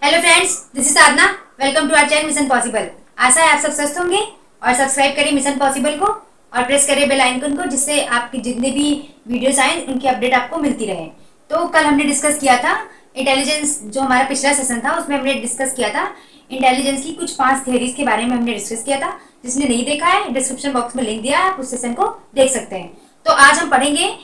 Hello friends, this is Sadhana. Welcome to our channel Mission Possible. आशा है आप सब स्वस्थ होंगे और सब्सक्राइब करें मिशन पॉसिबल को और प्रेस करें बेल आइकन को, जिससे आपके जितने भी वीडियोस आए उनकी अपडेट आपको मिलती रहे। तो कल हमने डिस्कस किया था इंटेलिजेंस, जो हमारा पिछला सेशन था उसमें हमने डिस्कस किया था इंटेलिजेंस की कुछ 5 थियरीज के बारे में हमने डिस्कस किया था। जिसने नहीं देखा है डिस्क्रिप्शन बॉक्स में लिंक दिया है, आप उस सेशन को देख सकते हैं। तो आज हम पढ़ेंगे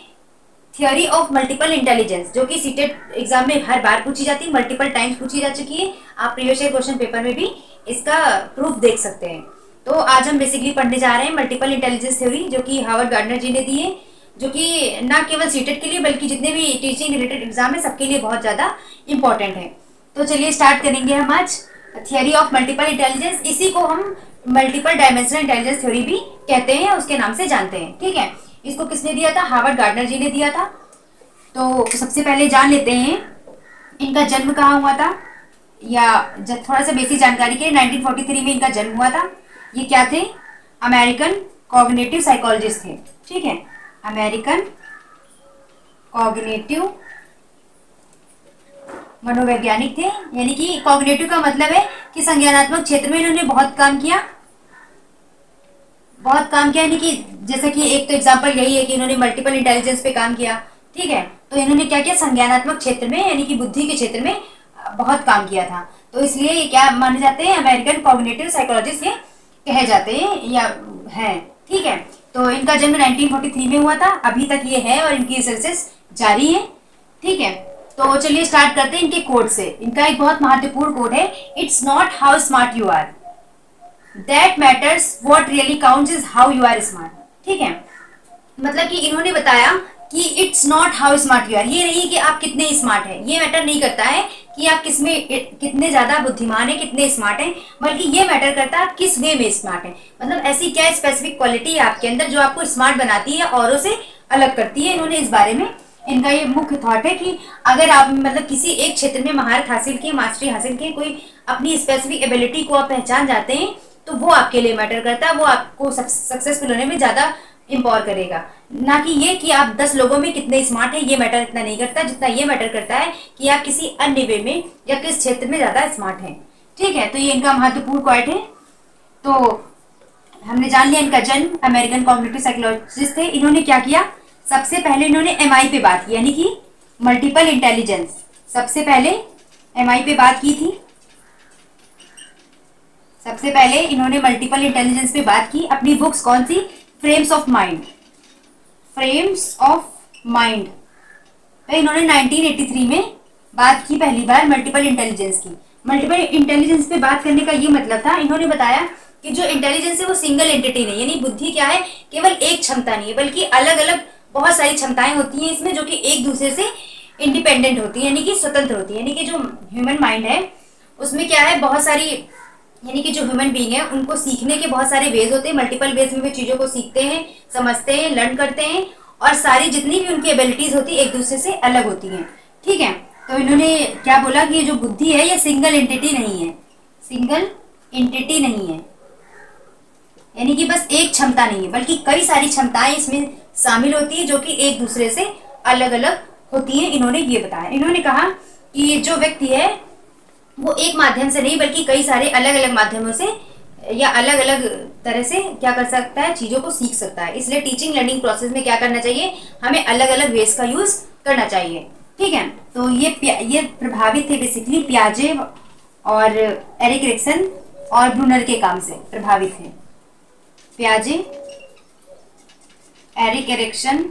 थियोरी ऑफ मल्टीपल इंटेलिजेंस, जो कि सीटेट एग्जाम में हर बार पूछी जाती है, मल्टीपल टाइम्स पूछी जा चुकी है। आप प्रीवियस ईयर क्वेश्चन पेपर में भी इसका प्रूफ देख सकते हैं। तो आज हम बेसिकली पढ़ने जा रहे हैं मल्टीपल इंटेलिजेंस थ्योरी, जो कि हार्वर्ड गार्डनर जी ने दी है, जो कि ना केवल सीटेट के लिए बल्कि जितने भी टीचिंग रिलेटेड एग्जाम है सबके लिए बहुत ज़्यादा इंपॉर्टेंट है। तो चलिए स्टार्ट करेंगे हम आज थियोरी ऑफ मल्टीपल इंटेलिजेंस। इसी को हम मल्टीपल डायमेंशनल इंटेलिजेंस थ्योरी भी कहते हैं, उसके नाम से जानते हैं। ठीक है, इसको किसने दिया था? हार्वर्ड गार्डनर जी ने दिया था। तो सबसे पहले जान लेते हैं इनका जन्म कहाँ हुआ था, या थोड़ा सा बेसिक जानकारी के 1943 में इनका जन्म हुआ था। ये क्या थे? अमेरिकन कॉग्निटिव साइकोलॉजिस्ट थे। ठीक है, अमेरिकन कॉग्निटिव मनोवैज्ञानिक थे। यानी कि कॉग्निटिव का मतलब है कि संज्ञानात्मक क्षेत्र में इन्होंने बहुत काम किया। यानी कि जैसे कि एक तो एग्जांपल यही है कि इन्होंने मल्टीपल इंटेलिजेंस पे काम किया। ठीक है, तो इन्होंने क्या किया? संज्ञानात्मक क्षेत्र में यानी कि बुद्धि के क्षेत्र में बहुत काम किया था। तो इसलिए ये क्या माने जाते हैं? अमेरिकन कॉग्निटिव साइकोलॉजिस्ट ये कहे जाते हैं या हैं। ठीक है, तो इनका जन्म 1943 में हुआ था, अभी तक ये है और इनकी रिसर्चेस जारी है। ठीक है, तो चलिए स्टार्ट करते हैं इनके कोड से। इनका एक बहुत महत्वपूर्ण कोड है, it's not how smart you are, that matters, what really counts is how you are smart. ठीक है, मतलब कि इन्होंने बताया कि it's not how smart you are, ये नहीं कि आप कितने स्मार्ट हैं, ये मैटर नहीं करता है कि आप किसमें कितने ज्यादा बुद्धिमान हैं, कितने स्मार्ट हैं, बल्कि ये मैटर करता है आप किस वे में स्मार्ट हैं। मतलब ऐसी क्या स्पेसिफिक क्वालिटी है आपके अंदर जो आपको स्मार्ट बनाती है, औरों से अलग करती है। इन्होंने इस बारे में इनका ये मुख्य थॉट है कि अगर आप मतलब किसी एक क्षेत्र में महारत हासिल की, मास्टरी हासिल की, कोई अपनी स्पेसिफिक एबिलिटी को आप पहचान जाते हैं, तो वो आपके लिए मैटर करता है, वो आपको सक्सेसफुल होने में ज्यादा इम्पावर करेगा। ना कि ये कि आप 10 लोगों में कितने स्मार्ट हैं, ये मैटर इतना नहीं करता जितना ये मैटर करता है कि आप किसी अन्य वे में या किस क्षेत्र में ज्यादा स्मार्ट हैं। ठीक है, तो ये इनका महत्वपूर्ण क्वाइट है। तो हमने जान लिया इनका जन्म, अमेरिकन कॉग्निटिव साइकोलॉजिस्ट थे। इन्होंने क्या किया? सबसे पहले इन्होंने एमआई पे बात की, यानी कि मल्टीपल इंटेलिजेंस। सबसे पहले एमआई पे बात की थी। सबसे पहले इन्होंने मल्टीपल इंटेलिजेंस पे बात की। अपनी बुक्स कौन सी? Frames of Mind, Frames of Mind पे इन्होंने 1983 में बात की पहली बार मल्टीपल इंटेलिजेंस की। मल्टीपल इंटेलिजेंस पे बात करने का ये मतलब था, इन्होंने बताया कि जो इंटेलिजेंस है वो सिंगल एंटिटी नहीं, यानी बुद्धि क्या है, केवल एक क्षमता नहीं है, बल्कि अलग अलग बहुत सारी क्षमताएं होती हैं इसमें, जो कि एक दूसरे से इंडिपेंडेंट होती है, यानी कि स्वतंत्र होती है। यानी कि जो ह्यूमन माइंड है उसमें क्या है, बहुत सारी, यानी कि जो ह्यूमन बीइंग है उनको सीखने के बहुत सारे वेज होते हैं। मल्टीपल वेज में वे चीज़ों को सीखते हैं, समझते हैं, लर्न करते हैं, और सारी जितनी भी उनकी एबिलिटीज होती है एक दूसरे से अलग होती हैं। ठीक है, तो इन्होंने क्या बोला कि ये जो बुद्धि है ये सिंगल एंटिटी नहीं है, सिंगल एंटिटी नहीं है, यानी कि बस एक क्षमता नहीं है, बल्कि कई सारी क्षमताएं इसमें शामिल होती है जो कि एक दूसरे से अलग अलग होती हैं। इन्होंने ये बताया। इन्होंने कहा कि जो व्यक्ति है वो एक माध्यम से नहीं बल्कि कई सारे अलग अलग माध्यमों से या अलग अलग तरह से क्या कर सकता है, चीज़ों को सीख सकता है। इसलिए टीचिंग लर्निंग प्रोसेस में क्या करना चाहिए, हमें अलग अलग वेज का यूज करना चाहिए। ठीक है, तो ये प्रभावित थे बेसिकली पियाजे और एरिक एरिक्सन और ब्रूनर के काम से प्रभावित थे। पियाजे, एरिक एरिक्सन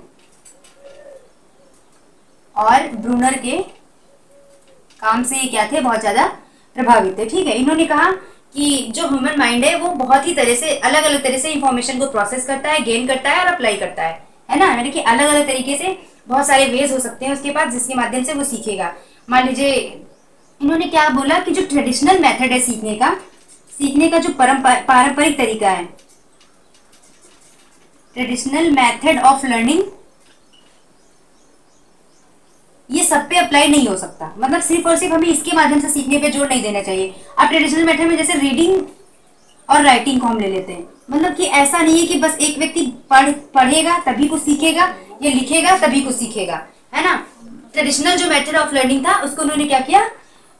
और ब्रूनर के काम से ये क्या थे, बहुत ज्यादा प्रभावित थे। ठीक है, इन्होंने कहा कि जो ह्यूमन माइंड है वो बहुत ही तरह से अलग अलग तरह से इंफॉर्मेशन को प्रोसेस करता है, गेन करता है और अप्लाई करता है ना। यानी कि अलग अलग तरीके से बहुत सारे वेज हो सकते हैं उसके पास, जिसके माध्यम से वो सीखेगा। मान लीजिए इन्होंने क्या बोला कि जो ट्रेडिशनल मेथड है सीखने का जो पारंपरिक तरीका है, ट्रेडिशनल मेथड ऑफ लर्निंग, ये सब पे अप्लाई नहीं हो सकता। मतलब सिर्फ और सिर्फ हमें इसके माध्यम से सीखने पे जोर नहीं देना चाहिए। अब ट्रेडिशनल मेथड में जैसे रीडिंग और राइटिंग को हम ले लेते हैं, मतलब कि ऐसा नहीं है कि बस एक व्यक्ति पढ़ेगा तभी कुछ सीखेगा या लिखेगा तभी कुछ सीखेगा, है ना। ट्रेडिशनल जो मेथड ऑफ लर्निंग था उसको उन्होंने क्या किया,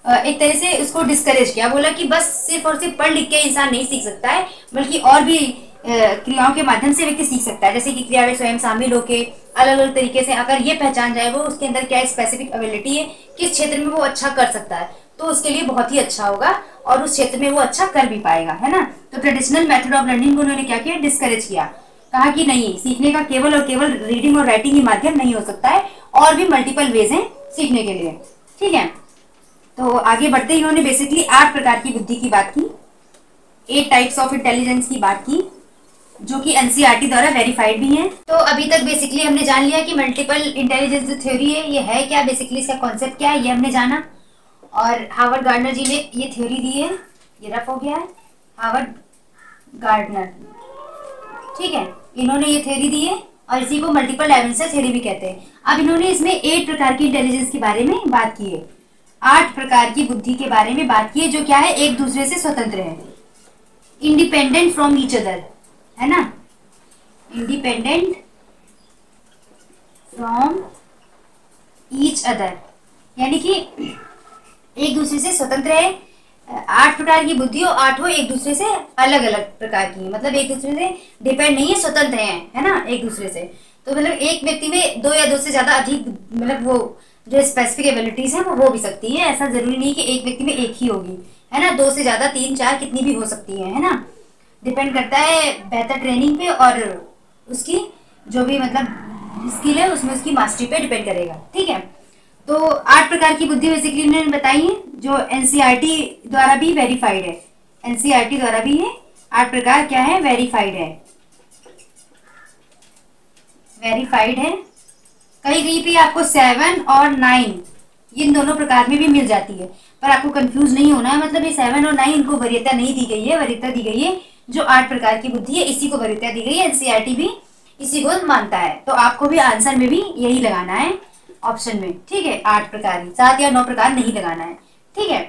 एक तरह से उसको डिस्करेज किया, बोला कि बस सिर्फ और सिर्फ पढ़ लिख के इंसान नहीं सीख सकता है, बल्कि और भी क्रियाओं के माध्यम से व्यक्ति सीख सकता है। जैसे कि क्रिया में स्वयं शामिल होकर अलग अलग तरीके से अगर ये पहचान जाए वो उसके अंदर क्या स्पेसिफिक एबिलिटी है, किस क्षेत्र में वो अच्छा कर सकता है, तो उसके लिए बहुत ही अच्छा होगा और उस क्षेत्र में वो अच्छा कर भी पाएगा, है ना। तो ट्रेडिशनल मेथड ऑफ लर्निंग को उन्होंने क्या किया, डिस्करेज किया। कहा कि नहीं, सीखने का केवल और केवल रीडिंग और राइटिंग ही माध्यम नहीं हो सकता है, और भी मल्टीपल वेज हैं सीखने के लिए। ठीक है, तो आगे बढ़ते ही इन्होंने बेसिकली 8 प्रकार की बुद्धि की बात की, 8 टाइप्स ऑफ इंटेलिजेंस की बात की, जो कि एनसीईआरटी द्वारा वेरीफाइड भी है। तो अभी तक बेसिकली हमने जान लिया कि मल्टीपल इंटेलिजेंस जो थ्योरी है ये है क्या, बेसिकली इसका कॉन्सेप्ट क्या है ये हमने जाना। और हार्वर्ड गार्डनर जी ने ये थ्योरी दी है, ये रफ हो गया है, हार्वर्ड गार्डनर, ठीक है, इन्होंने ये थ्योरी दी है और इसी को मल्टीपल डायमेंशनल थ्योरी भी कहते हैं। अब इन्होंने इसमें 8 प्रकार की इंटेलिजेंस के बारे में बात की है, 8 प्रकार की बुद्धि के बारे में बात की है, जो क्या है, एक दूसरे से स्वतंत्र है, इंडिपेंडेंट फ्रॉम ईच अदर, है ना, इंडिपेंडेंट फ्रॉम ईच अदर, यानी कि एक दूसरे से स्वतंत्र है। 8 प्रकार की बुद्धि और 8 एक दूसरे से अलग अलग प्रकार की है, मतलब एक दूसरे से डिपेंड नहीं है, स्वतंत्र है ना, एक दूसरे से। तो मतलब एक व्यक्ति में 2 या 2 से ज्यादा अधिक, मतलब वो जो स्पेसिफिक एबिलिटीज है वो हो भी सकती है, ऐसा जरूरी नहीं कि एक व्यक्ति में एक ही होगी, है ना, 2 से ज्यादा, 3 4 कितनी भी हो सकती है ना। डिपेंड करता है बेहतर ट्रेनिंग पे और उसकी जो भी मतलब स्किल है उसमें उसकी मास्टरी पे डिपेंड करेगा। ठीक है, तो 8 प्रकार की बुद्धि बेसिकली उन्होंने बताई है, जो एनसीईआरटी द्वारा भी वेरीफाइड है, एनसीईआरटी द्वारा भी है 8 प्रकार क्या है, वेरीफाइड है, वेरीफाइड है। कहीं कहीं पे आपको 7 और 9 इन दोनों प्रकार में भी मिल जाती है, पर आपको कंफ्यूज नहीं होना है, मतलब ये 7 और 9 इनको वरीयता नहीं दी गई है, वरीयता दी गई है जो 8 प्रकार की बुद्धि है इसी को वरीयता दी गई है, एनसीईआरटी भी इसी को मानता है। तो आपको भी आंसर में भी यही लगाना है ऑप्शन में, ठीक है, 8 प्रकार ही, 7 या 9 प्रकार नहीं लगाना है। ठीक है,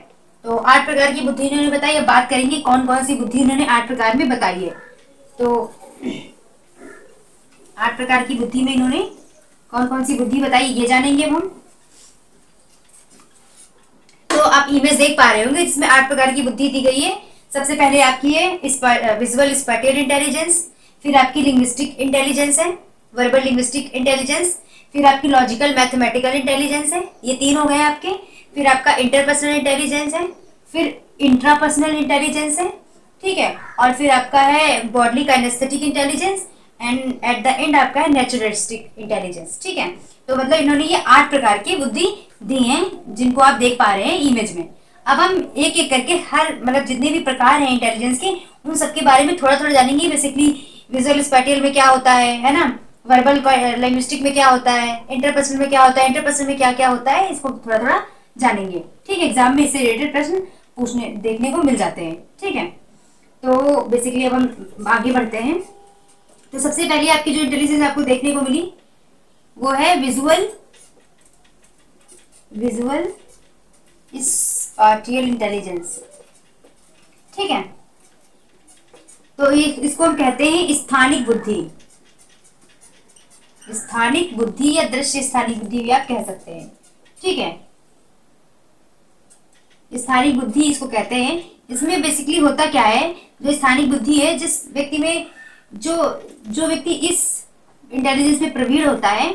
तो 8 प्रकार की बुद्धि इन्होंने बताई। अब बात करेंगे कौन कौन सी बुद्धि इन्होंने 8 प्रकार में बताई है। तो 8 प्रकार की बुद्धि में इन्होंने कौन कौन सी बुद्धि बताई ये जानेंगे हम। तो आप इमेज देख पा रहे होंगे जिसमें 8 प्रकार की बुद्धि दी गई है। सबसे पहले आपकी है विजुअल स्पैटियल इंटेलिजेंस, फिर आपकी लिंग्विस्टिक इंटेलिजेंस है, वर्बल लिंग्विस्टिक इंटेलिजेंस, फिर आपकी लॉजिकल मैथमेटिकल इंटेलिजेंस है, ये 3 हो गए आपके। फिर आपका इंटरपर्सनल इंटेलिजेंस है, फिर इंट्रापर्सनल इंटेलिजेंस है, ठीक है, और फिर आपका है bodily kinesthetic intelligence, and at the end आपका है नेचुरलिस्टिक इंटेलिजेंस। ठीक है, तो मतलब इन्होंने ये 8 प्रकार की बुद्धि दी हैं जिनको आप देख पा रहे हैं इमेज में। अब हम एक एक करके हर मतलब जितने भी प्रकार हैं इंटेलिजेंस के उन सबके बारे में थोड़ा थोड़ा जानेंगे। बेसिकली विजुअल स्पैटियल में क्या होता है ना, वर्बल लिंग्विस्टिक में क्या होता है, इंटरपर्सनल में क्या होता है, इंटरपर्सनल में क्या क्या होता है, इसको थोड़ा थोड़ा जानेंगे। ठीक है, एग्जाम में इससे रिलेटेड प्रश्न पूछने देखने को मिल जाते हैं। ठीक है, तो बेसिकली अब हम आगे बढ़ते हैं। तो सबसे पहले आपकी जो इंटेलिजेंस आपको देखने को मिली वो है विजुअल स्पैटियल इंटेलिजेंस। ठीक है, तो ये इसको हम कहते हैं स्थानिक बुद्धि, स्थानिक बुद्धि या दृश्य स्थानिक बुद्धि भी आप कह सकते हैं। ठीक है, स्थानिक बुद्धि इसको कहते हैं। इसमें बेसिकली होता क्या है, जो स्थानिक बुद्धि है, जिस व्यक्ति में जो व्यक्ति इस इंटेलिजेंस में प्रवीण होता है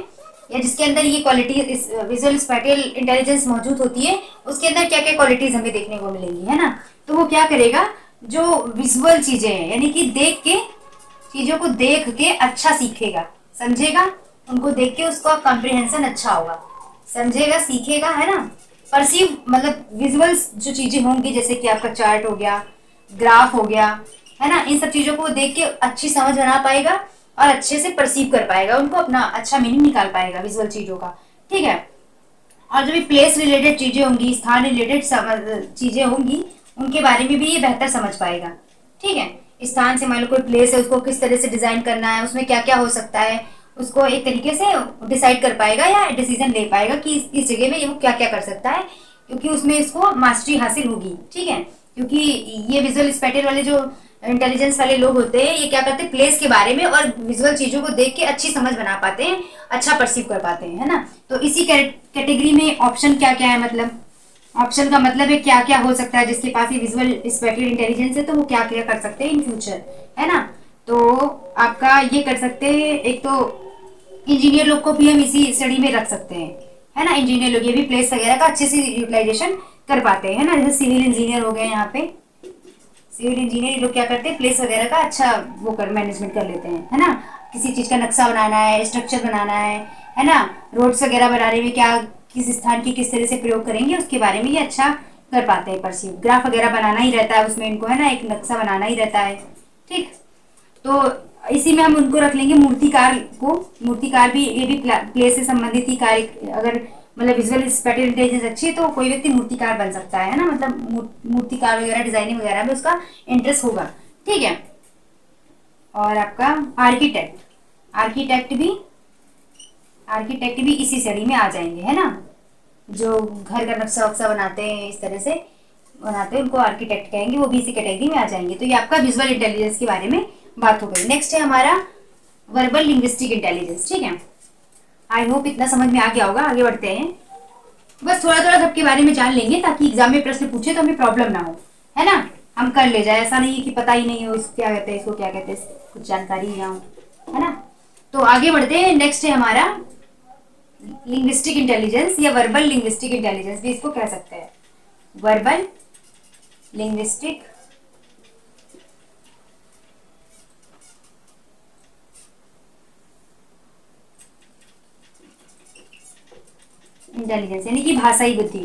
या जिसके अंदर ये क्वालिटी विजुअल स्पैटियल इंटेलिजेंस मौजूद होती है, उसके अंदर क्या क्या क्वालिटीज हमें देखने को मिलेंगी, है ना। तो वो क्या करेगा, जो विजुअल चीजें हैं यानी कि देख के चीजों को देख के अच्छा सीखेगा, समझेगा, उनको देख के उसका कॉम्प्रिहेंशन अच्छा होगा, समझेगा, सीखेगा, है ना। परसीव मतलब विजुअल्स जो चीजें होंगी जैसे कि आपका चार्ट हो गया, ग्राफ हो गया, है ना, इन सब चीजों को देख के अच्छी समझ बना पाएगा और अच्छे से परसीव कर पाएगा, उनको अपना अच्छा मीनिंग निकाल पाएगा विजुअल चीजों का। ठीक है, और जो भी प्लेस रिलेटेड चीजें होंगी, स्थान रिलेटेड चीजें होंगी, उनके बारे में भी ये बेहतर समझ पाएगा। ठीक है, स्थान से मान लो कोई प्लेस है, उसको किस तरह से डिजाइन करना है, उसमें क्या क्या हो सकता है, उसको एक तरीके से डिसाइड कर पाएगा या डिसीजन ले पाएगा कि इस जगह में वो क्या क्या कर सकता है, क्योंकि उसमें इसको मास्टरी हासिल होगी। ठीक है, क्योंकि ये विजुअल स्पैटियल वाले जो इंटेलिजेंस वाले लोग होते हैं ये क्या करते हैं, प्लेस के बारे में और विजुअल चीजों को देख के अच्छी समझ बना पाते हैं, अच्छा परसीव कर पाते हैं, है ना। तो इसी कैटेगरी में ऑप्शन क्या क्या है, मतलब ऑप्शन का मतलब है क्या क्या हो सकता है, जिसके पास ये विजुअल स्पेटियल इंटेलिजेंस है तो वो क्या क्या कर सकते हैं इन फ्यूचर, है ना। तो आपका ये कर सकते हैं, एक तो इंजीनियर लोग को भी हम इसी स्टडी में रख सकते हैं, है ना। इंजीनियर लोग ये भी प्लेस वगैरह का अच्छे से यूटिलाइजेशन कर पाते हैं, है ना। जैसे सिविल इंजीनियर हो गए यहाँ पे, सिविल इंजीनियर लोग क्या करते हैं, प्लेस वगैरह का अच्छा वो कर मैनेजमेंट कर लेते हैं, है ना। किसी चीज़ का नक्शा बनाना है, स्ट्रक्चर बनाना है ना। रोड्स वगैरह बनाने में क्या किस स्थान की किस तरह से प्रयोग करेंगे उसके बारे में ये अच्छा कर पाते हैं परसीव। ग्राफ वगैरह बनाना ही रहता है उसमें इनको, है ना, एक नक्शा बनाना ही रहता है। ठीक, तो इसी में हम उनको रख लेंगे मूर्तिकार को। मूर्तिकार भी ये भी प्ले से संबंधित ही कार्य, अगर मतलब विजुअल स्पेटियल इंटेलिजेंस अच्छी है तो कोई व्यक्ति मूर्तिकार बन सकता है ना। मतलब मूर्तिकार वगैरह डिजाइनिंग वगैरह में उसका इंटरेस्ट होगा। ठीक है, और आपका आर्किटेक्ट, आर्किटेक्ट भी इसी श्रेणी में आ जाएंगे, है ना। जो घर का नक्शा वक्शा बनाते हैं इस तरह से बनाते हैं उनको आर्किटेक्ट कहेंगे, वो भी इसी कैटेगरी में आ जाएंगे। तो ये आपका विजुअल इंटेलिजेंस के बारे में बात हो गई। नेक्स्ट है हमारा वर्बल लिंग्विस्टिक इंटेलिजेंस। ठीक है, आई होप इतना समझ में आ गया होगा। आगे बढ़ते हैं, बस थोड़ा थोड़ा सबके बारे में जान लेंगे ताकि एग्जाम में प्रश्न पूछे तो हमें प्रॉब्लम ना हो, है ना। हम कर ले जाए, ऐसा नहीं है कि पता ही नहीं हो इसको क्या कहते हैं, इसको क्या कहते हैं, कुछ जानकारी ही ना हो, है ना। तो आगे बढ़ते हैं, नेक्स्ट है हमारा लिंग्विस्टिक इंटेलिजेंस या वर्बल लिंग्विस्टिक इंटेलिजेंस भी इसको कह सकते हैं। वर्बल लिंग्विस्टिक इंटेलिजेंस यानी कि भाषाई बुद्धि।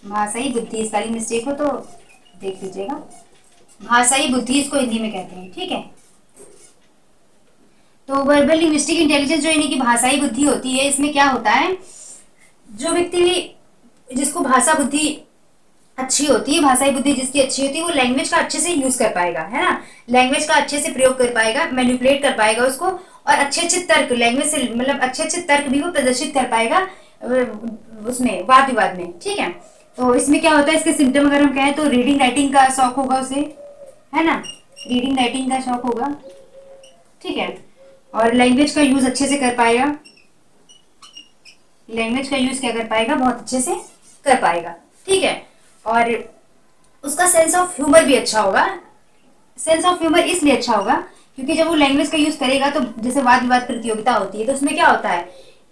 भाषाई बुद्धि, स्पेलिंग मिस्टेक हो तो देख लीजिएगा। भाषाई बुद्धि इसको हिंदी में कहते हैं। ठीक है, तो वर्बल लिंग्विस्टिक इंटेलिजेंस जो यानी कि भाषाई बुद्धि होती है, इसमें क्या होता है, जो व्यक्ति जिसको भाषा बुद्धि अच्छी होती है, भाषाई बुद्धि जिसकी अच्छी होती है, वो लैंग्वेज का अच्छे से यूज कर पाएगा, है ना। लैंग्वेज का अच्छे से प्रयोग कर पाएगा, मैनिपुलेट कर पाएगा उसको, और अच्छे अच्छे तर्क लैंग्वेज से मतलब अच्छे अच्छे तर्क भी वो प्रदर्शित कर पाएगा उसमें वाद विवाद में। ठीक है, तो इसमें क्या होता है, इसके सिम्टम अगर हम कहें तो रीडिंग राइटिंग का शौक होगा उसे, है ना। रीडिंग राइटिंग का शौक होगा। ठीक है, और लैंग्वेज का यूज अच्छे से कर पाएगा, लैंग्वेज का यूज क्या कर पाएगा, बहुत अच्छे से कर पाएगा। ठीक है, और उसका सेंस ऑफ ह्यूमर भी अच्छा होगा। सेंस ऑफ ह्यूमर इसलिए अच्छा होगा क्योंकि जब वो लैंग्वेज का यूज करेगा तो जैसे वाद विवाद प्रतियोगिता होती है तो उसमें क्या होता है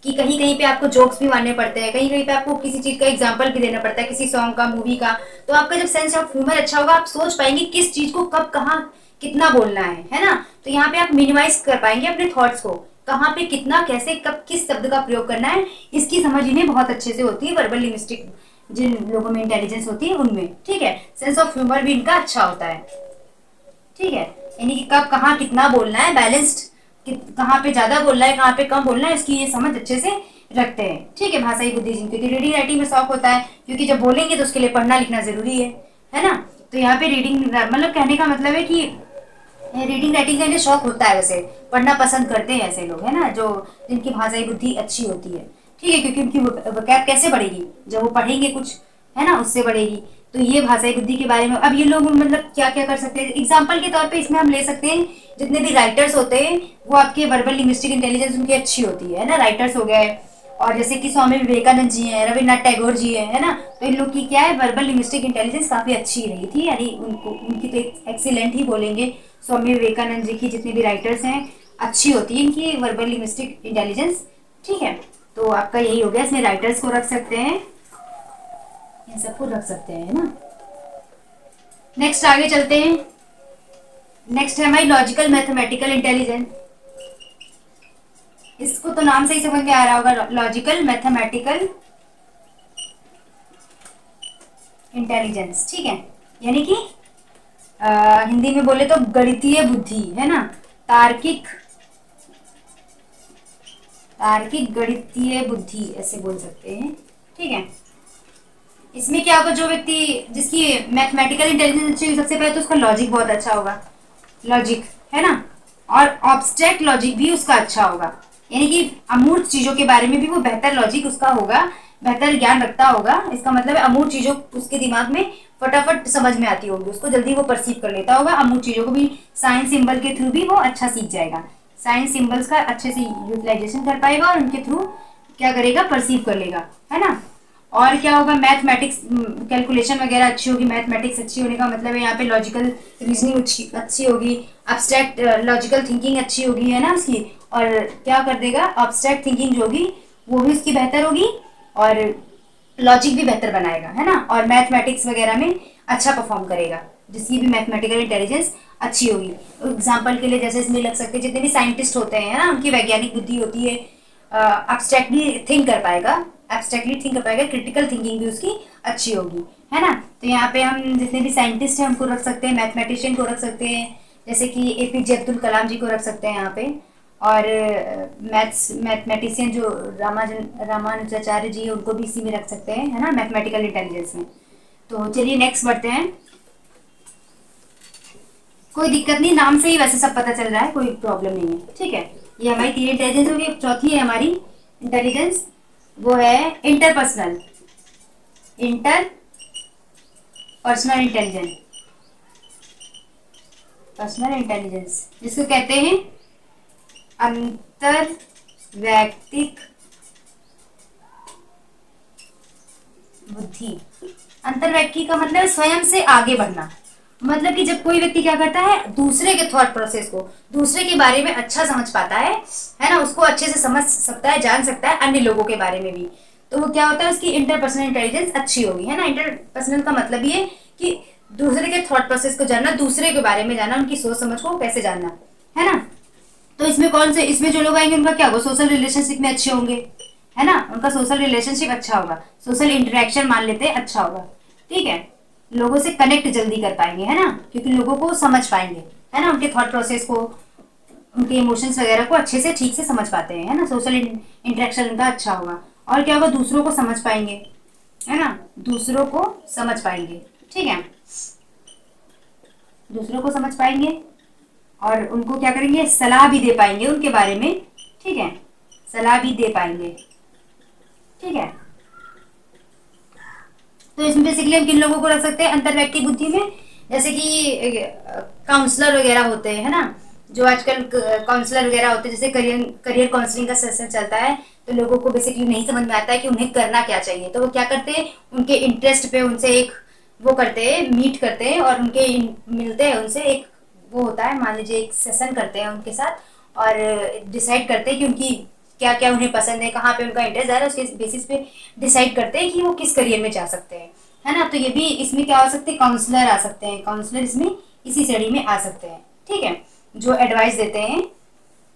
कि कहीं कहीं पे आपको जोक्स भी मारने पड़ते हैं, कहीं कहीं पे आपको किसी चीज का एग्जाम्पल भी देना पड़ता है, किसी सॉन्ग का, मूवी का। तो आपका जब सेंस ऑफ ह्यूमर अच्छा होगा आप सोच पाएंगे किस चीज को कब कहाँ कितना बोलना है ना। तो यहाँ पे आप मिनिमाइज कर पाएंगे अपने थॉट्स को, कहाँ पे कितना कैसे कब किस शब्द का प्रयोग करना है, इसकी समझ इन्हें बहुत अच्छे से होती है वर्बल लिंग्विस्टिक जिन लोगों में इंटेलिजेंस होती है उनमें। ठीक है, सेंस ऑफ ह्यूमर भी इनका अच्छा होता है। ठीक है, यानी कि कब कहाँ कितना बोलना है, बैलेंस्ड कहाँ पे ज्यादा बोलना है कहाँ पे कम बोलना है, इसकी ये समझ अच्छे से रखते हैं। ठीक है, भाषाई बुद्धि जिनकी रीडिंग राइटिंग में शौक होता है क्योंकि जब बोलेंगे तो उसके लिए पढ़ना लिखना जरूरी है ना। तो यहाँ पे रीडिंग मतलब कहने का मतलब है कि रीडिंग राइटिंग का इन्हें शौक होता है, वैसे पढ़ना पसंद करते हैं ऐसे लोग, है ना, जो जिनकी भाषाई बुद्धि अच्छी होती है। ठीक है, क्योंकि उनकी वोकैब कैसे बढ़ेगी, जब वो पढ़ेंगे कुछ, है ना, उससे बढ़ेगी। तो ये भाषाई बुद्धि के बारे में अब ये लोग मतलब क्या क्या कर सकते हैं, एग्जाम्पल के तौर पे इसमें हम ले सकते हैं जितने भी राइटर्स होते हैं वो आपके वर्बल लिंग्विस्टिक इंटेलिजेंस उनकी अच्छी होती है ना। राइटर्स हो गए, और जैसे कि स्वामी विवेकानंद जी हैं, रविन्द्रनाथ टैगोर जी है ना। तो इन लोग की क्या है, वर्बल लिंग्विस्टिक इंटेलिजेंस काफी अच्छी रही थी, यानी उनको उनकी तो एक्सीलेंट ही बोलेंगे। स्वामी विवेकानंद जी की जितनी भी राइटर्स हैं अच्छी होती है इनकी वर्बल लिंग्विस्टिक इंटेलिजेंस। ठीक है, तो आपका यही हो गया, इसमें राइटर्स को रख सकते हैं, इन सबको रख सकते हैं, है ना। नेक्स्ट आगे चलते हैं, नेक्स्ट है हमारी लॉजिकल मैथमेटिकल इंटेलिजेंस। इसको तो नाम से ही समझ में आ रहा होगा, लॉजिकल मैथमेटिकल इंटेलिजेंस। ठीक है, यानी कि हिंदी में बोले तो गणितीय बुद्धि, है ना, तार्किक गणितीय बुद्धि ऐसे बोल सकते हैं। ठीक है, इसमें क्या होगा, जो व्यक्ति जिसकी मैथमेटिकल इंटेलिजेंस अच्छी, सबसे पहले तो उसका लॉजिक बहुत अच्छा होगा, लॉजिक, है ना, और ऑब्स्ट्रैक्ट लॉजिक भी उसका अच्छा होगा, यानी कि अमूर्त चीजों के बारे में भी वो बेहतर लॉजिक उसका होगा, बेहतर ज्ञान रखता होगा। इसका मतलब है अमूर्त चीजों उसके दिमाग में फटाफट समझ में आती होगी, उसको जल्दी वो परसीव कर लेता होगा। अमूर्त चीजों को भी साइंस सिंबल के थ्रू भी वो अच्छा सीख जाएगा, साइंस सिंबल्स का अच्छे से यूटिलाइजेशन कर पाएगा और उनके थ्रू क्या करेगा, परसीव कर लेगा, है ना। और क्या होगा, मैथमेटिक्स कैलकुलेशन वगैरह अच्छी होगी। मैथमेटिक्स अच्छी होने का मतलब है यहाँ पे लॉजिकल रीजनिंग अच्छी होगी, अब्स्ट्रैक्ट लॉजिकल थिंकिंग अच्छी होगी, है ना उसकी। और क्या कर देगा, अब्स्ट्रैक्ट थिंकिंग जो होगी वो भी उसकी बेहतर होगी, और लॉजिक भी बेहतर बनाएगा, है ना। और मैथमेटिक्स वगैरह में अच्छा परफॉर्म करेगा, जिसकी भी मैथमेटिकल इंटेलिजेंस अच्छी होगी। एग्जाम्पल के लिए जैसे इसमें लग सकते हैं जितने भी साइंटिस्ट होते हैं ना, उनकी वैज्ञानिक बुद्धि होती है, एब्स्ट्रैक्टली थिंक कर पाएगा, क्रिटिकल थिंकिंग भी उसकी अच्छी होगी, है ना। तो यहाँ पे हम जितने भी साइंटिस्ट हैं उनको रख सकते हैं, मैथमेटिशियन को रख सकते हैं, जैसे कि एपीजे अब्दुल कलाम जी को रख सकते हैं यहाँ पे। और मैथमेटिशियन जो रामानुजाचार्य जी है उनको भी इसी में रख सकते हैं, है ना, मैथमेटिकल इंटेलिजेंस में। तो चलिए नेक्स्ट बढ़ते हैं। कोई दिक्कत नहीं, नाम से ही वैसे सब पता चल रहा है, कोई प्रॉब्लम नहीं है, ठीक है। ये हमारी तीन इंटेलिजेंस होगी। चौथी है हमारी इंटेलिजेंस, वो है इंटरपर्सनल इंटेलिजेंस, जिसको कहते हैं अंतर वैयक्तिक बुद्धि। अंतर व्यक्ति का मतलब स्वयं से आगे बढ़ना, मतलब कि जब कोई व्यक्ति क्या करता है, दूसरे के थॉट प्रोसेस को, दूसरे के बारे में अच्छा समझ पाता है ना, उसको अच्छे से समझ सकता है, जान सकता है अन्य लोगों के बारे में भी, तो वो क्या होता है, उसकी इंटरपर्सनल इंटेलिजेंस अच्छी होगी, है ना। इंटरपर्सनल का मतलब ये कि दूसरे के थॉट प्रोसेस को जानना, दूसरे के बारे में जानना, उनकी सोच समझ को कैसे जानना, है ना। तो इसमें कौन से, इसमें जो लोग आएंगे उनका क्या होगा, सोशल रिलेशनशिप में अच्छे होंगे, है ना, उनका सोशल रिलेशनशिप अच्छा होगा, सोशल इंटरेक्शन मान लेते हैं अच्छा होगा, ठीक है। लोगों से कनेक्ट जल्दी कर पाएंगे, है ना, क्योंकि लोगों को समझ पाएंगे, है ना, उनके थॉट प्रोसेस को, उनके इमोशंस वगैरह को अच्छे से ठीक से समझ पाते हैं, है ना, सोशल इंटरेक्शन उनका अच्छा होगा। और क्या होगा, दूसरों को समझ पाएंगे, है ना, दूसरों को समझ पाएंगे, ठीक है, दूसरों को समझ पाएंगे, और उनको क्या करेंगे, सलाह भी दे पाएंगे उनके बारे में, ठीक है, सलाह भी दे पाएंगे, ठीक है। तो इसमें बेसिकली हम किन लोगों को रख सकते हैं अंतर व्यक्ति बुद्धि में, जैसे कि काउंसलर वगैरह होते हैं, है ना, जो आजकल काउंसलर वगैरह होते हैं, जैसे करियर करियर काउंसलिंग का सेशन चलता है, तो लोगों को बेसिकली नहीं समझ में आता है कि उन्हें करना क्या चाहिए, तो वो क्या करते हैं, उनके इंटरेस्ट पे उनसे एक वो करते हैं, मीट करते हैं, और उनके मिलते हैं उनसे, एक वो होता है, मान लीजिए एक सेशन करते हैं उनके साथ, और डिसाइड करते हैं कि उनकी क्या क्या उन्हें पसंद है, कहाँ पे उनका इंटरेस्ट आ रहा है, उसके बेसिस पे डिसाइड करते हैं कि वो किस करियर में जा सकते हैं, है ना। तो ये भी इसमें क्या हो सकते हैं, काउंसलर आ सकते हैं, काउंसलर इसमें इसी श्रेणी में आ सकते हैं, ठीक है, जो एडवाइस देते हैं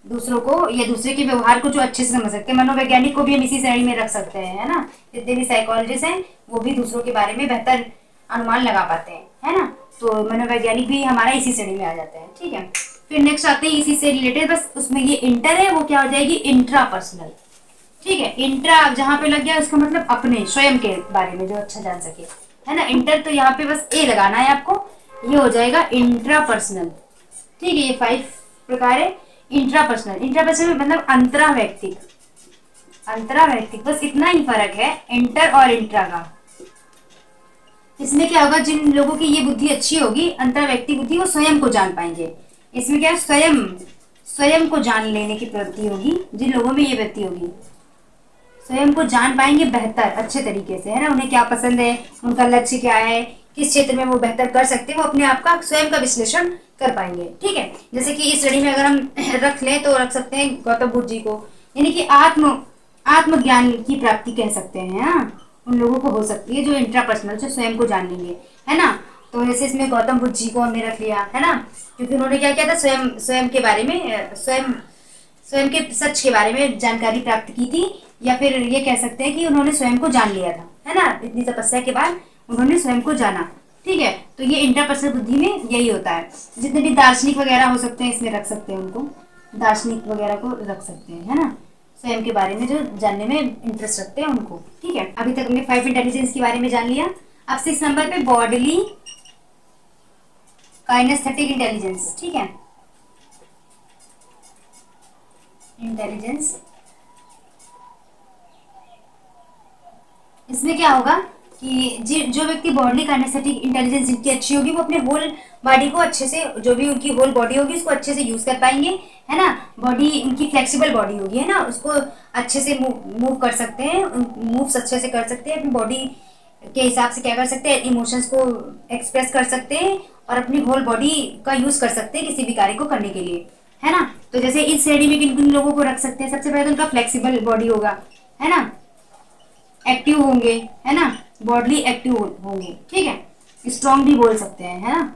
दूसरों को, या दूसरे के व्यवहार को जो अच्छे से समझ सकते हैं। मनोवैज्ञानिक को भी हम इसी श्रेणी में रख सकते हैं, है ना, जितने भी साइकोलॉजिस्ट हैं वो भी दूसरों के बारे में बेहतर अनुमान लगा पाते हैं, है ना, तो मनोवैज्ञानिक भी हमारा इसी श्रेणी में आ जाते हैं, ठीक है। फिर नेक्स्ट आते हैं इसी से रिलेटेड, बस उसमें ये इंटर है, वो क्या हो जाएगी, इंट्रापर्सनल, ठीक है। इंट्रा जहाँ पे लग गया उसका मतलब अपने स्वयं के बारे में जो अच्छा जान सके, है ना। इंटर तो यहाँ पे बस ए लगाना है आपको, ये हो जाएगा इंट्रापर्सनल, ठीक है। ये 5 प्रकार है। इंट्रापर्सनल मतलब अंतरा व्यक्तिक, बस इतना ही फर्क है इंटर और इंट्रा का। इसमें क्या होगा, जिन लोगों की ये बुद्धि अच्छी होगी, अंतर व्यक्ति बुद्धि, वो स्वयं को जान पाएंगे। इसमें क्या है, स्वयं को जान लेने की प्रवृत्ति होगी, जिन लोगों में ये वृत्ति होगी, स्वयं को जान पाएंगे बेहतर अच्छे तरीके से, है ना, उन्हें क्या पसंद है, उनका लक्ष्य क्या है, किस क्षेत्र में वो बेहतर कर सकते हैं, वो अपने आप का स्वयं का विश्लेषण कर पाएंगे, ठीक है। जैसे कि इस श्रेणी में अगर हम रख लें तो रख सकते हैं गौतम बुद्ध जी को, यानी कि आत्मज्ञान की प्राप्ति कह सकते हैं, हाँ, उन लोगों को हो सकती है जो इंट्रापर्सनल से स्वयं को जान लेंगे, है ना। तो जैसे इसमें गौतम बुद्ध जी को हमने रख लिया, है ना, क्योंकि उन्होंने क्या किया था, स्वयं के बारे में, स्वयं के सच के बारे में जानकारी प्राप्त की थी, या फिर ये कह सकते हैं कि उन्होंने स्वयं को जान लिया था, है ना, इतनी तपस्या के बाद उन्होंने स्वयं को जाना, ठीक है। तो ये इंटरपर्सनल बुद्धि में यही होता है। जितने भी दार्शनिक वगैरह हो सकते हैं इसमें रख सकते हैं उनको, दार्शनिक वगैरह को रख सकते हैं, है ना, स्वयं के बारे में जो जानने में इंटरेस्ट रखते हैं उनको, ठीक है। अभी तक हमने 5 इंटेलिजेंस के बारे में जान लिया। अब 6 नंबर पे बॉडीली काइनेस्थेटिक इंटेलिजेंस, ठीक है, इंटेलिजेंस। इसमें क्या होगा, कि जो व्यक्ति बॉडी काइनेस्थेटिक इंटेलिजेंस जिनकी अच्छी होगी वो अपने होल बॉडी को अच्छे से, जो भी उनकी होल बॉडी होगी उसको अच्छे से यूज कर पाएंगे, है ना। बॉडी उनकी फ्लेक्सिबल बॉडी होगी, है ना, उसको अच्छे से मूव कर सकते हैं, मूव्स अच्छे से कर सकते हैं, अपनी बॉडी के हिसाब से क्या कर सकते हैं, इमोशंस को एक्सप्रेस कर सकते हैं और अपनी होल बॉडी का यूज कर सकते हैं किसी भी कार्य को करने के लिए, है ना। तो जैसे इस श्रेणी में किन किन लोगों को रख सकते हैं, सबसे पहले तो उनका फ्लेक्सिबल बॉडी होगा, है ना, एक्टिव होंगे, है ना, बॉडी एक्टिव होंगे, ठीक है, स्ट्रॉन्ग भी बोल सकते हैं, है ना,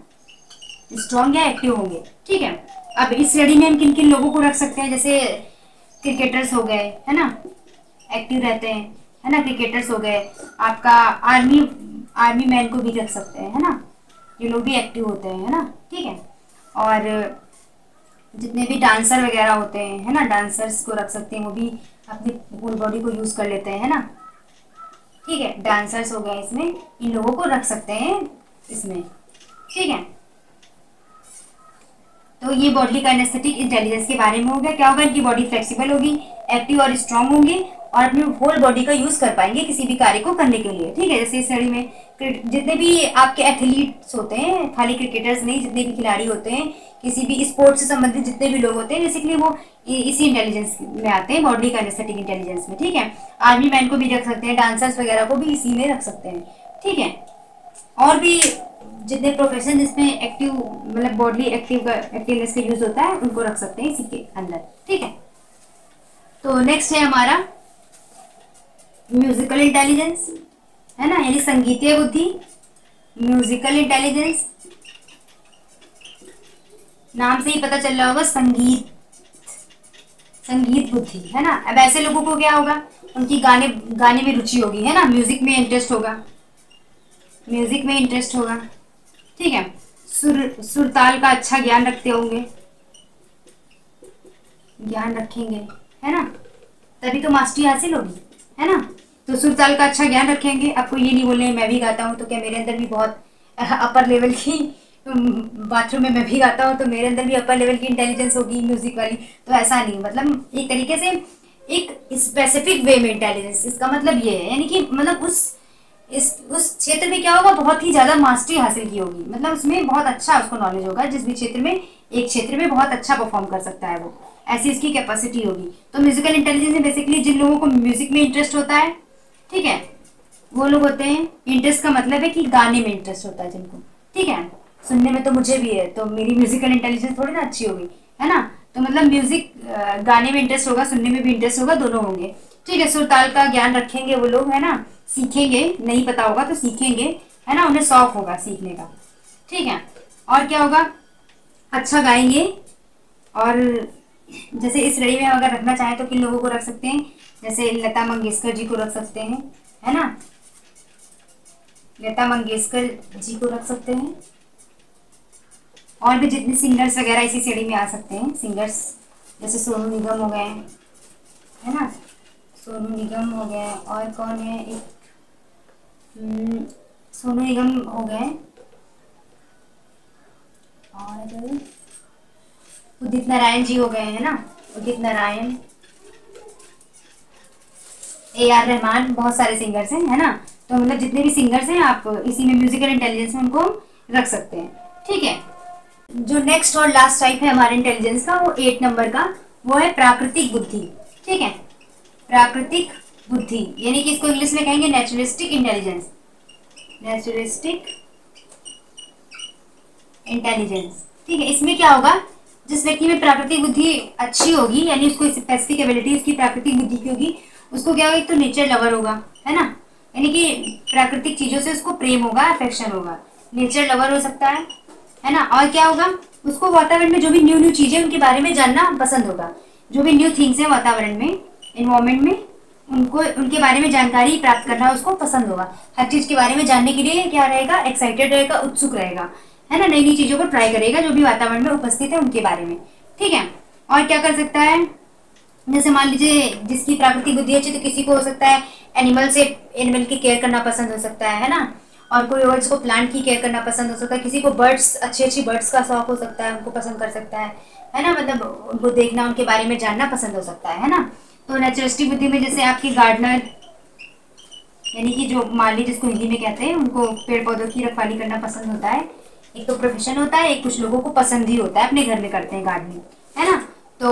स्ट्रॉन्ग या एक्टिव होंगे, ठीक है। अब इस श्रेणी में हम किन किन लोगों को रख सकते हैं, जैसे क्रिकेटर्स हो गए, है ना, एक्टिव रहते हैं, है ना, क्रिकेटर्स हो गए, आपका आर्मी मैन को भी रख सकते हैं, है ना, ये लोग भी एक्टिव होते हैं, है ना, ठीक है। और जितने भी डांसर वगैरह होते हैं, है ना, डांसर्स को रख सकते हैं, वो भी अपनी होल बॉडी को यूज कर लेते हैं, है ना, ठीक है, डांसर्स हो गए, इसमें इन लोगों को रख सकते हैं इसमें, ठीक है। तो ये बॉडी काइनेस्थेटिक इंटेलिजेंस के बारे में हो गया। क्या होगा, इनकी बॉडी फ्लेक्सिबल होगी, एक्टिव और स्ट्रांग होंगे और अपनी होल बॉडी का यूज कर पाएंगे किसी भी कार्य को करने के लिए, ठीक है। जैसे इस श्रेणी में जितने भी आपके एथलीट्स होते हैं, खाली क्रिकेटर्स नहीं, जितने भी खिलाड़ी होते हैं, किसी भी स्पोर्ट्स से संबंधित जितने भी लोग होते हैं, बेसिकली वो इसी इंटेलिजेंस में आते हैं, बॉडी काइनेस्थेटिक इंटेलिजेंस में, ठीक है। आर्मी मैन को भी रख सकते हैं, डांसर्स वगैरह को भी इसी में रख सकते हैं, ठीक है। और भी जितने प्रोफेशन जिसमें एक्टिव, मतलब बॉडी एक्टिवनेस का यूज होता है, उनको रख सकते हैं इसी के अंदर, ठीक है। तो नेक्स्ट है हमारा म्यूजिकल इंटेलिजेंस, है ना, यानी संगीतीय बुद्धि। म्यूजिकल इंटेलिजेंस, नाम से ही पता चल रहा होगा, संगीत बुद्धि, है ना। अब ऐसे लोगों को क्या होगा, उनकी गाने में रुचि होगी, है ना, म्यूजिक में इंटरेस्ट होगा, ठीक है। सुर ताल का अच्छा ज्ञान रखेंगे, है ना, तभी तो मास्टरी हासिल होगी, है ना। तो सुर ताल का अच्छा ज्ञान रखेंगे, आपको ये नहीं बोलना है मैं भी गाता हूँ तो क्या मेरे अंदर भी बहुत अपर लेवल की, बाथरूम में मैं भी गाता हूँ तो मेरे अंदर भी अपर लेवल की इंटेलिजेंस होगी म्यूजिक वाली, तो ऐसा नहीं, मतलब एक तरीके से एक स्पेसिफिक वे में इंटेलिजेंस, इसका मतलब ये है, यानी कि मतलब उस क्षेत्र में क्या होगा, बहुत ही ज्यादा मास्टरी हासिल की होगी, मतलब उसमें बहुत अच्छा उसको नॉलेज होगा, जिस भी क्षेत्र में, एक क्षेत्र में बहुत अच्छा परफॉर्म कर सकता है वो, ऐसी इसकी कैपेसिटी होगी। तो म्यूजिकल इंटेलिजेंस में बेसिकली जिन लोगों को म्यूजिक में इंटरेस्ट होता है, ठीक है, वो लोग होते हैं। इंटरेस्ट का मतलब है कि गाने में इंटरेस्ट होता है जिनको, ठीक है, सुनने में तो मुझे भी है, तो मेरी म्यूजिकल इंटेलिजेंस थोड़ी ना अच्छी होगी, है ना। तो मतलब म्यूजिक, गाने में इंटरेस्ट होगा, सुनने में भी इंटरेस्ट होगा, दोनों होंगे, ठीक है। सुर ताल का ज्ञान रखेंगे वो लोग, है ना, सीखेंगे, नहीं पता होगा तो सीखेंगे, है ना, उन्हें शौक होगा सीखने का, ठीक है। और क्या होगा, अच्छा गाएंगे। और जैसे इस श्रेणी में अगर रखना चाहे तो किन लोगों को रख सकते हैं, जैसे लता मंगेशकर जी को रख सकते हैं, है ना, लता मंगेशकर जी को रख सकते हैं। और भी जितने सिंगर्स वगैरह इसी श्रेणी में आ सकते हैं, सिंगर्स जैसे सोनू निगम हो गए, है ना, सोनू निगम हो गए, और कौन है, एक सोनू निगम हो गए, और उदित नारायण जी हो गए, है ना, उदित नारायण, AR रहमान, बहुत सारे सिंगर्स हैं, है ना। तो मतलब जितने भी सिंगर्स हैं आप इसी में म्यूजिकल इंटेलिजेंस में उनको रख सकते हैं, ठीक है। जो नेक्स्ट और लास्ट टाइप है हमारे इंटेलिजेंस का, वो 8 नंबर का, वो है प्राकृतिक बुद्धि, ठीक है, प्राकृतिक बुद्धि, यानी कि इसको इंग्लिश में कहेंगे नेचुरलिस्टिक इंटेलिजेंस, नेचुरलिस्टिक इंटेलिजेंस, ठीक है। इसमें क्या होगा, जिस व्यक्ति में प्राकृतिक बुद्धि अच्छी होगी, यानी उसको स्पेसिफिक एबिलिटी उसकी प्राकृतिक बुद्धि की होगी, उसको क्या होगा, एक तो नेचर लवर होगा, है ना, यानी कि प्राकृतिक चीजों से उसको प्रेम होगा, अफेक्शन होगा, नेचर लवर हो सकता है ना। और क्या होगा, उसको वातावरण में जो भी न्यू न्यू चीजें उनके बारे में जानना पसंद होगा, जो भी न्यू थिंग्स है वातावरण में, इन्वायरमेंट में, उनको उनके बारे में जानकारी प्राप्त करना उसको पसंद होगा, हर चीज के बारे में जानने के लिए क्या रहेगा, एक्साइटेड रहेगा, उत्सुक रहेगा, है ना, नई नई चीजों को ट्राई करेगा जो भी वातावरण में उपस्थित है उनके बारे में, ठीक है। और क्या कर सकता है, जैसे मान लीजिए जिसकी प्राकृतिक बुद्धि अच्छी, तो किसी को हो सकता है एनिमल की केयर करना पसंद हो सकता है ना, और कोई और जिसको प्लांट की केयर करना पसंद हो सकता है, किसी को बर्ड्स, अच्छी बर्ड्स का शौक हो सकता है, उनको पसंद कर सकता है ना, मतलब उनको देखना, उनके बारे में जानना पसंद हो सकता है ना। तो नेचुरलिस्टिक बुद्धि में जैसे आपकी गार्डनर, यानी कि जो माली जिसको हिंदी में कहते हैं, उनको पेड़ पौधों की रखवाली करना पसंद होता है। एक तो प्रोफेशन होता है, एक कुछ लोगों को पसंद ही होता है, अपने घर में करते हैं गार्डनिंग, है ना। तो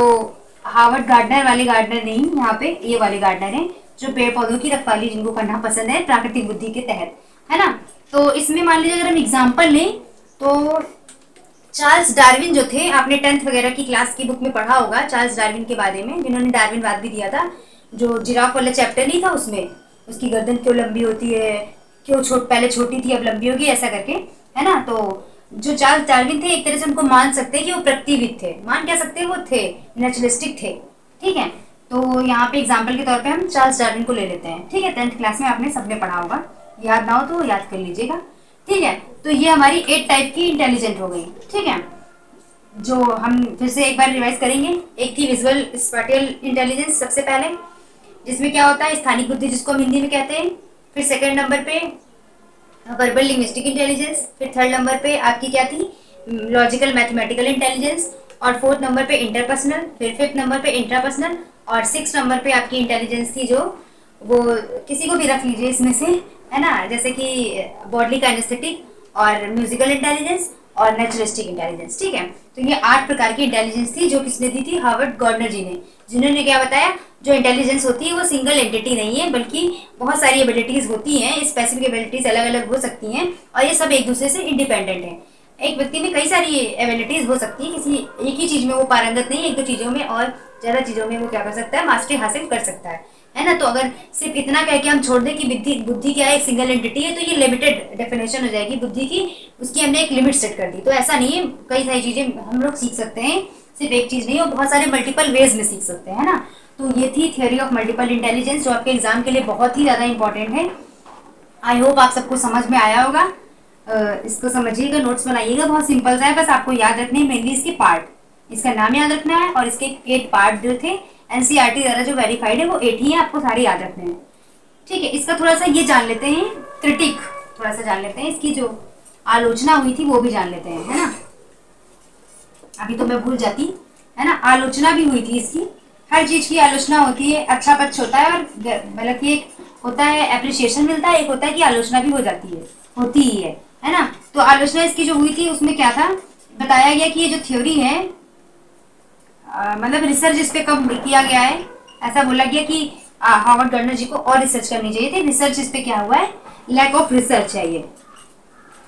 हार्वर्ड गार्डनर वाले गार्डनर नहीं, यहाँ पे ये वाले गार्डनर हैं जो पेड़ पौधों की रखवाली जिनको करना पसंद है प्राकृतिक बुद्धि के तहत, है ना। तो इसमें मान लीजिए अगर हम एग्जाम्पल लें तो चार्ल्स डार्विन जो थे, आपने 10th वगैरह की क्लास की बुक में पढ़ा होगा चार्ल्स डार्विन के बारे में, जिन्होंने डार्विनवाद भी दिया था। जो जिराफ वाला चैप्टर नहीं था उसमें, उसकी गर्दन क्यों लंबी होती है, क्यों पहले छोटी थी अब लंबी होगी, ऐसा करके, है ना। तो जो चार्ल्स डार्विन थे, एक तरह से उनको मान सकते हैं कि वो प्रकृतिविद थे, मान कह सकते हैं वो थे, नेचुरलिस्टिक थे, ठीक है। तो यहाँ पे एग्जाम्पल के तौर पे हम चार्ल्स डार्विन को ले लेते हैं, ठीक है। 10th क्लास में आपने सबने पढ़ा होगा, याद ना हो तो याद कर लीजिएगा, ठीक है। तो ये हमारी 8 टाइप की इंटेलिजेंट हो गई, ठीक है। जो हम फिर से एक बार रिवाइज करेंगे। एक थी विजुअल स्पेटियल इंटेलिजेंस सबसे पहले, जिसमें क्या होता है स्थानिक बुद्धि जिसको हम हिंदी में कहते हैं। फिर सेकंड नंबर पे वर्बल लिंग्विस्टिक इंटेलिजेंस। फिर थर्ड नंबर पे आपकी क्या थी, लॉजिकल मैथमेटिकल इंटेलिजेंस। और फोर्थ नंबर पे इंटरपर्सनल। फिर फिफ्थ नंबर पे इंट्रापर्सनल। और सिक्स नंबर पे आपकी इंटेलिजेंस थी जो वो किसी को भी रख लीजिए इसमें से, है ना, जैसे कि बॉडली काइनेस्थेटिक और म्यूजिकल इंटेलिजेंस और नेचुरलिस्टिक इंटेलिजेंस, ठीक है। तो ये 8 प्रकार की इंटेलिजेंस थी जो किसने दी थी, हार्वर्ड गार्डनर जी ने, जिन्होंने क्या बताया, जो इंटेलिजेंस होती है वो सिंगल एंटिटी नहीं है, बल्कि बहुत सारी एबिलिटीज होती हैं, स्पेसिफिक एबिलिटीज अलग अलग हो सकती हैं, और ये सब एक दूसरे से इंडिपेंडेंट है। एक व्यक्ति में कई सारी एबिलिटीज हो सकती है, किसी एक ही चीज में वो पारंगत नहीं है, एक दो चीजों में और ज्यादा चीजों में वो क्या कर सकता है, मास्टरी हासिल कर सकता है ना। तो अगर सिर्फ इतना कह के हम छोड़ दें कि बुद्धि क्या है, एक सिंगल एंटिटी है, तो ये लिमिटेड डेफिनेशन हो जाएगी बुद्धि की, उसकी हमने एक लिमिट सेट कर दी। तो ऐसा नहीं है, कई सारी चीजें हम लोग सीख सकते हैं, सिर्फ एक चीज नहीं, और बहुत सारे मल्टीपल वेज में सीख सकते हैं, है ना। तो ये थी थियोरी ऑफ मल्टीपल इंटेलिजेंस, जो आपके एग्जाम के लिए बहुत ही ज़्यादा इंपॉर्टेंट है। आई होप आप सबको समझ में आया होगा। इसको समझिएगा, नोट्स बनाइएगा, बहुत सिंपल सा है, बस आपको याद रखने हैं मेनली इसके पार्ट, इसका नाम याद रखना है, और इसके 8 पार्ट जो थे एनसीईआरटी द्वारा जो वेरीफाइड है वो 8 ही है, आपको सारे याद रखने हैं, ठीक है। इसका थोड़ा सा ये जान लेते हैं, क्रिटिक थोड़ा सा जान लेते हैं, इसकी जो आलोचना हुई थी वो भी जान लेते हैं, है ना। अभी तो मैं भूल जाती, है ना, आलोचना भी हुई थी इसकी, हर चीज की आलोचना होती है, अच्छा पक्ष होता है, और मतलब कि एक होता है अप्रिसिएशन मिलता है, एक होता है कि आलोचना भी हो जाती है, होती ही है ना। तो आलोचना इसकी जो हुई थी उसमें क्या था, बताया गया कि ये जो थ्योरी है, मतलब रिसर्च इस पे कम किया गया है, ऐसा बोला गया कि हार्वर्ड गार्डनर जी को और रिसर्च करनी चाहिए थी। रिसर्च इस पे क्या हुआ है, लैक ऑफ रिसर्च है, ये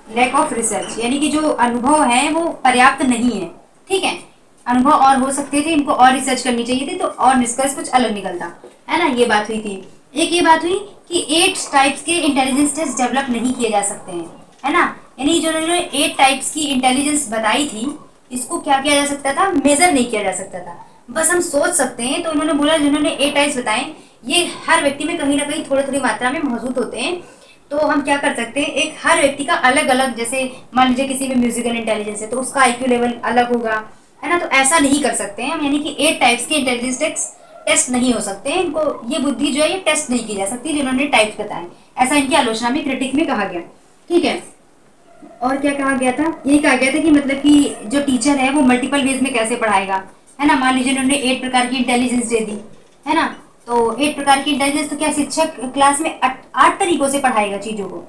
लैक ऑफ रिसर्च, यानी कि जो अनुभव है वो पर्याप्त नहीं है, ठीक है। अनुभव और हो सकते थे, इनको और रिसर्च करनी चाहिए थी, तो और निष्कर्ष कुछ अलग निकलता, है ना, ये बात हुई थी। एक ये बात हुई कि 8 टाइप्स के इंटेलिजेंस टेस्ट डेवलप नहीं किए जा सकते हैं, है ना। यानी जो उन्होंने 8 टाइप्स की इंटेलिजेंस बताई थी, इसको क्या किया जा सकता था, मेजर नहीं किया जा सकता था, बस हम सोच सकते हैं। तो उन्होंने बोला जिन्होंने 8 टाइप्स बताए, ये हर व्यक्ति में कहीं ना कहीं थोड़ी थोड़ी मात्रा में मौजूद होते हैं। तो हम क्या कर सकते हैं, एक हर व्यक्ति का अलग अलग, जैसे मान लीजिए किसी में म्यूजिकल इंटेलिजेंस है तो उसका आईक्यू लेवल अलग होगा, है ना। तो ऐसा नहीं कर सकते हैं हम, यानी कि 8 टाइप्स के इंटेलिजेंस टेस्ट नहीं हो सकते हैं, इनको ये बुद्धि जो है ये टेस्ट नहीं की जा सकती जिन्होंने टाइप्स बताए, ऐसा इनकी आलोचना में क्रिटिक में कहा गया, ठीक है। और क्या कहा गया था, यही कहा गया था कि मतलब कि जो टीचर है वो मल्टीपल वेज में कैसे पढ़ाएगा, है ना। मान लीजिए उन्होंने 8 प्रकार की इंटेलिजेंस दे दी, है ना। तो 8 प्रकार की इंटेलिजेंस, तो क्या शिक्षक क्लास में 8 तरीकों से पढ़ाएगा चीजों को,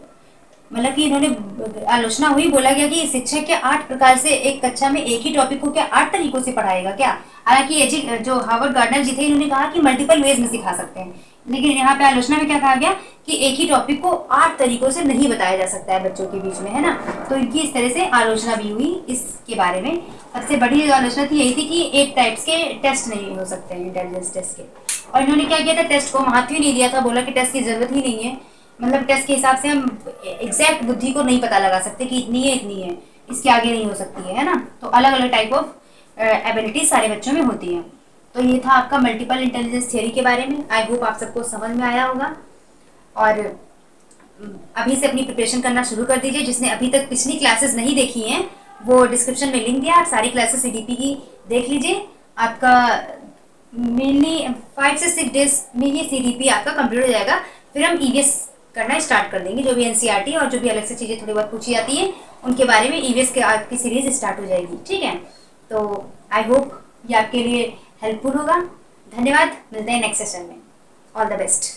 मतलब कि इन्होंने आलोचना हुई, बोला गया कि शिक्षक क्या 8 प्रकार से एक कक्षा में एक ही टॉपिक को क्या 8 तरीकों से पढ़ाएगा क्या। हालांकि जो हार्वर्ड गार्डनर जी थे इन्होंने कहा कि मल्टीपल वेज में सिखा सकते हैं, लेकिन यहाँ पे आलोचना में क्या कहा गया कि एक ही टॉपिक को 8 तरीकों से नहीं बताया जा सकता है बच्चों के बीच में, है ना। तो इनकी इस तरह से आलोचना भी हुई इसके बारे में। सबसे बड़ी जो आलोचना थी यही थी कि 8 टाइप्स के टेस्ट नहीं हो सकते हैं, इंटेलिजेंस टेस्ट के। और इन्होंने क्या किया था, टेस्ट को महत्व ही नहीं दिया था, बोला कि टेस्ट की जरूरत ही नहीं है, मतलब टेस्ट के हिसाब से हम एग्जैक्ट बुद्धि को नहीं पता लगा सकते कि इतनी है, इसके आगे नहीं हो सकती है ना। तो अलग अलग टाइप ऑफ एबिलिटीज सारे बच्चों में होती हैं। तो ये था आपका मल्टीपल इंटेलिजेंस थ्योरी के बारे में। आई होप आप सबको समझ में आया होगा, और अभी से अपनी प्रिपरेशन करना शुरू कर दीजिए। जिसने अभी तक पिछली क्लासेस नहीं देखी हैं वो डिस्क्रिप्शन में लिंक दिया, आप सारी क्लासेस सीडीपी की देख लीजिए। आपका मेनली 5 से 6 डेज में ये सीडीपी आपका कंप्लीट हो जाएगा, फिर हम ईवीएस करना स्टार्ट कर देंगे। जो भी एनसीईआरटी और जो भी अलग से चीज़ें थोड़ी बहुत पूछी जाती हैं उनके बारे में ईवीएस के आपकी सीरीज स्टार्ट हो जाएगी, ठीक है। तो आई होप ये आपके लिए हेल्पफुल होगा। धन्यवाद, मिलते हैं नेक्स्ट सेशन में। All the best.